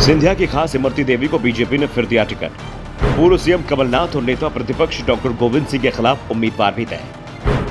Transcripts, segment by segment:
सिंधिया की खास इमरती देवी को बीजेपी ने फिर दिया टिकट। पूर्व सीएम कमलनाथ और नेता प्रतिपक्ष डॉक्टर गोविंद सिंह के खिलाफ उम्मीदवार भी तय।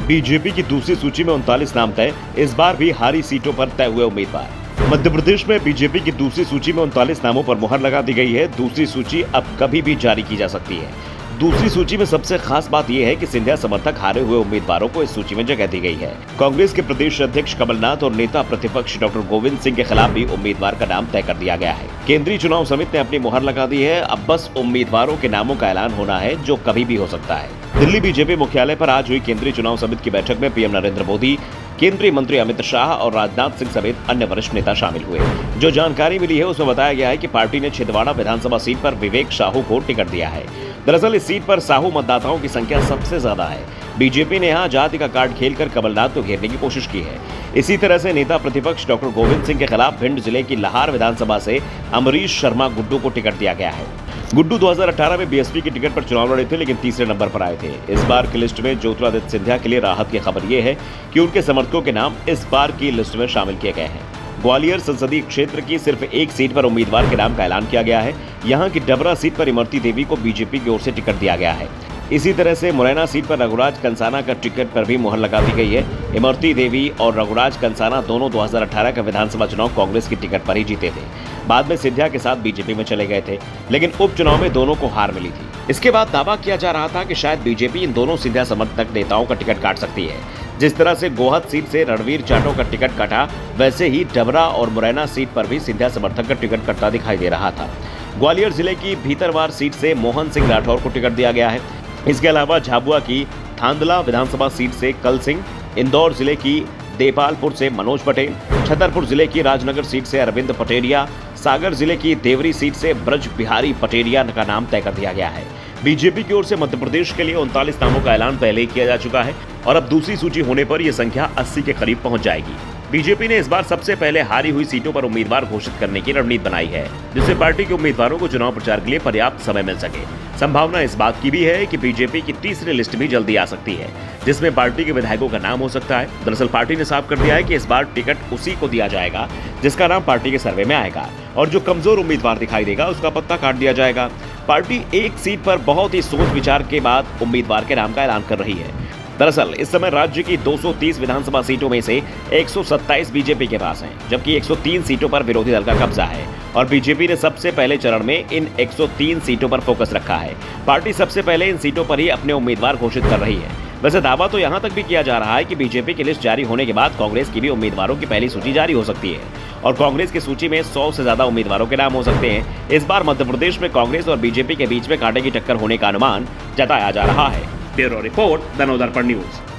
बीजेपी की दूसरी सूची में 39 नाम तय, इस बार भी हारी सीटों पर तय हुए उम्मीदवार। मध्य प्रदेश में बीजेपी की दूसरी सूची में 39 नामों पर मुहर लगा दी गई है। दूसरी सूची अब कभी भी जारी की जा सकती है। दूसरी सूची में सबसे खास बात यह है कि सिंधिया समर्थक हारे हुए उम्मीदवारों को इस सूची में जगह दी गई है। कांग्रेस के प्रदेश अध्यक्ष कमलनाथ और नेता प्रतिपक्ष डॉक्टर गोविंद सिंह के खिलाफ भी उम्मीदवार का नाम तय कर दिया गया है। केंद्रीय चुनाव समिति ने अपनी मुहर लगा दी है। अब बस उम्मीदवारों के नामों का ऐलान होना है, जो कभी भी हो सकता है। दिल्ली बीजेपी मुख्यालय पर आज हुई केंद्रीय चुनाव समिति की बैठक में पीएम नरेंद्र मोदी, केंद्रीय मंत्री अमित शाह और राजनाथ सिंह समेत अन्य वरिष्ठ नेता शामिल हुए। जो जानकारी मिली है उसमें बताया गया है कि पार्टी ने छिंदवाड़ा विधानसभा सीट पर विवेक साहू को टिकट दिया है। दरअसल इस सीट पर साहू मतदाताओं की संख्या सबसे ज्यादा है। बीजेपी ने यहां जाति का कार्ड खेलकर कमलनाथ को घेरने की कोशिश की है। इसी तरह से नेता प्रतिपक्ष डॉक्टर गोविंद सिंह के खिलाफ भिंड जिले की लाहार विधानसभा से अमरीश शर्मा गुड्डू को टिकट दिया गया है। गुड्डू 2018 में बीएसपी की टिकट पर चुनाव लड़े थे, लेकिन तीसरे नंबर पर आए थे। इस बार की लिस्ट में ज्योतिरादित्य सिंधिया के लिए राहत की खबर ये है कि उनके समर्थकों के नाम इस बार की लिस्ट में शामिल किए गए हैं। ग्वालियर संसदीय क्षेत्र की सिर्फ एक सीट पर उम्मीदवार के नाम का ऐलान किया गया है। यहाँ की डबरा सीट पर इमरती देवी को बीजेपी की ओर से टिकट दिया गया है। इसी तरह से मुरैना सीट पर रघुराज कंसाना का टिकट पर भी मुहर लगा दी गई है। इमरती देवी और रघुराज कंसाना दोनों 2018 का विधानसभा चुनाव कांग्रेस की टिकट पर ही जीते थे। बाद में सिंधिया के साथ बीजेपी में चले गए थे, लेकिन उपचुनाव में दोनों को हार मिली थी। इसके बाद दावा किया जा रहा था कि शायद बीजेपी इन दोनों सिंधिया समर्थक नेताओं का टिकट काट सकती है। जिस तरह से गोहद सीट से रणवीर जाटव का टिकट काटा, वैसे ही डबरा और मुरैना सीट पर भी सिंधिया समर्थक का टिकट कटता दिखाई दे रहा था। ग्वालियर जिले की भीतरवार सीट से मोहन सिंह राठौर को टिकट दिया गया है। इसके अलावा झाबुआ की थांदला विधानसभा सीट से कल सिंह, इंदौर जिले की देपालपुर से मनोज पटेल, छतरपुर जिले की राजनगर सीट से अरविंद पटेरिया, सागर जिले की देवरी सीट से ब्रज बिहारी पटेरिया का नाम तय कर दिया गया है। बीजेपी की ओर से मध्य प्रदेश के लिए 39 नामों का ऐलान पहले ही किया जा चुका है और अब दूसरी सूची होने पर यह संख्या 80 के करीब पहुंच जाएगी। बीजेपी ने इस बार सबसे पहले हारी हुई सीटों पर उम्मीदवार घोषित करने की रणनीति बनाई है, जिससे पार्टी के उम्मीदवारों को चुनाव प्रचार के लिए पर्याप्त समय मिल सके। संभावना इस बात की भी है कि बीजेपी की तीसरी लिस्ट भी जल्दी आ सकती है, जिसमें पार्टी के विधायकों का नाम हो सकता है। दरअसल पार्टी ने साफ कर दिया है कि इस बार टिकट उसी को दिया जाएगा जिसका नाम पार्टी के सर्वे में आएगा, और जो कमजोर उम्मीदवार दिखाई देगा उसका पत्ता काट दिया जाएगा। पार्टी एक सीट पर बहुत ही सोच विचार के बाद उम्मीदवार के नाम का ऐलान कर रही है। दरअसल इस समय राज्य की 230 विधानसभा सीटों में से 127 बीजेपी के पास हैं, जबकि 103 सीटों पर विरोधी दल का कब्जा है और बीजेपी ने सबसे पहले चरण में इन 103 सीटों पर फोकस रखा है। पार्टी सबसे पहले इन सीटों पर ही अपने उम्मीदवार घोषित कर रही है। वैसे दावा तो यहां तक भी किया जा रहा है कि बीजेपी की लिस्ट जारी होने के बाद कांग्रेस की भी उम्मीदवारों की पहली सूची जारी हो सकती है और कांग्रेस की सूची में 100 से ज्यादा उम्मीदवारों के नाम हो सकते हैं। इस बार मध्य प्रदेश में कांग्रेस और बीजेपी के बीच में कांटे की टक्कर होने का अनुमान जताया जा रहा है। Bureau report, the Navdarpan news.